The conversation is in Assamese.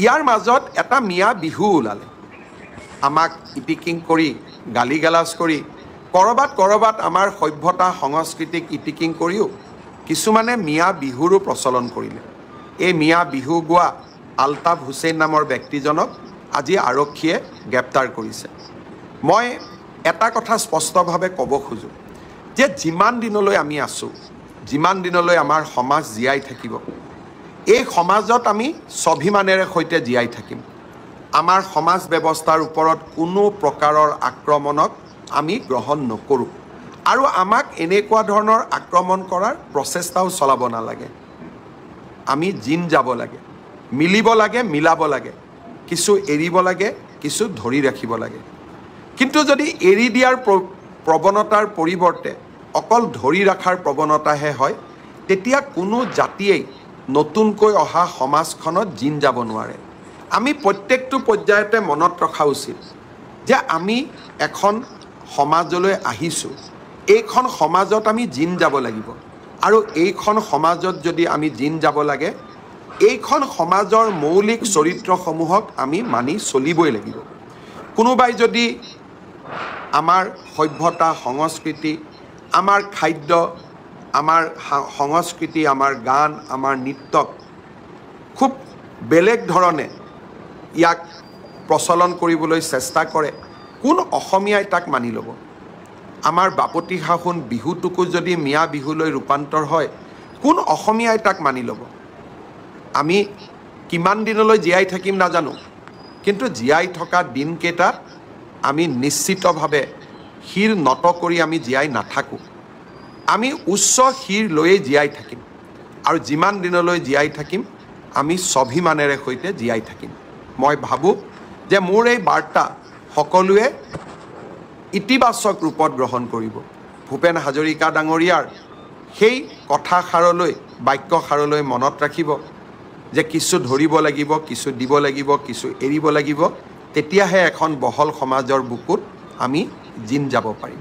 ইয়াৰ মাজত এটা মিয়া বিহু ওলালে, আমাক ইপিকিং কৰি গালি গালাজ কৰি কৰবাত আমাৰ সভ্যতা সংস্কৃতিক ইপিকিং কৰিও কিছুমানে মিয়া বিহুৰো প্ৰচলন কৰিলে। এই মিয়া বিহু গোৱা আলতাফ হুছেইন নামৰ ব্যক্তিজনক আজি আৰক্ষীয়ে গ্ৰেপ্তাৰ কৰিছে। মই এটা কথা স্পষ্টভাৱে ক'ব খোজোঁ যে যিমান দিনলৈ আমি আছোঁ, যিমান দিনলৈ আমাৰ সমাজ জীয়াই থাকিব, এই সমাজত আমি স্বাভিমানেৰে সৈতে জীয়াই থাকিম। আমাৰ সমাজ ব্যৱস্থাৰ ওপৰত কোনো প্ৰকাৰৰ আক্ৰমণক আমি গ্ৰহণ নকৰোঁ আৰু আমাক এনেকুৱা ধৰণৰ আক্ৰমণ কৰাৰ প্ৰচেষ্টাও চলাব নালাগে। আমি জিন যাব লাগে, মিলিব লাগে, মিলাব লাগে, কিছু এৰিব লাগে, কিছু ধৰি ৰাখিব লাগে। কিন্তু যদি এৰি দিয়াৰ প্ৰৱণতাৰ পৰিৱৰ্তে অকল ধৰি ৰখাৰ প্ৰৱণতাহে হয়, তেতিয়া কোনো জাতিয়েই নতুনকৈ অহা সমাজখনত জিন যাব নোৱাৰে। আমি প্ৰত্যেকটো পৰ্যায়তে মনত ৰখা উচিত যে আমি এখন সমাজলৈ আহিছোঁ, এইখন সমাজত আমি জিন যাব লাগিব আৰু এইখন সমাজত যদি আমি জিন যাব লাগে, এইখন সমাজৰ মৌলিক চৰিত্ৰসমূহক আমি মানি চলিবই লাগিব। কোনোবাই যদি আমাৰ সভ্যতা সংস্কৃতি, আমাৰ খাদ্য, আমাৰ সংস্কৃতি, আমাৰ গান, আমাৰ নৃত্যক খুব বেলেগ ধৰণে ইয়াক প্ৰচলন কৰিবলৈ চেষ্টা কৰে, কোন অসমীয়াই তাক মানি ল'ব? আমাৰ বাপতি সাহোন বিহুটোকো যদি মিয়া বিহুলৈ ৰূপান্তৰ হয়, কোন অসমীয়াই তাক মানি ল'ব? আমি কিমান দিনলৈ জীয়াই থাকিম নাজানো, কিন্তু জীয়াই থকা দিনকেইটা আমি নিশ্চিতভাৱে শিৰ নত কৰি আমি জীয়াই নাথাকোঁ। আমি উচ্চ শিৰ লৈয়ে জীয়াই থাকিম আৰু যিমান দিনলৈ জীয়াই থাকিম আমি স্বাভিমানেৰে সৈতে জীয়াই থাকিম। মই ভাবোঁ যে মোৰ এই বাৰ্তা সকলোৱে ইতিবাচক ৰূপত গ্ৰহণ কৰিব। ভূপেন হাজৰিকা ডাঙৰীয়াৰ সেই কথাষাৰলৈ, বাক্যষাৰলৈ মনত ৰাখিব যে কিছু ধৰিব লাগিব, কিছু দিব লাগিব, কিছু এৰিব লাগিব, তেতিয়াহে এখন বহল সমাজৰ বুকুত আমি জিন যাব পাৰিম।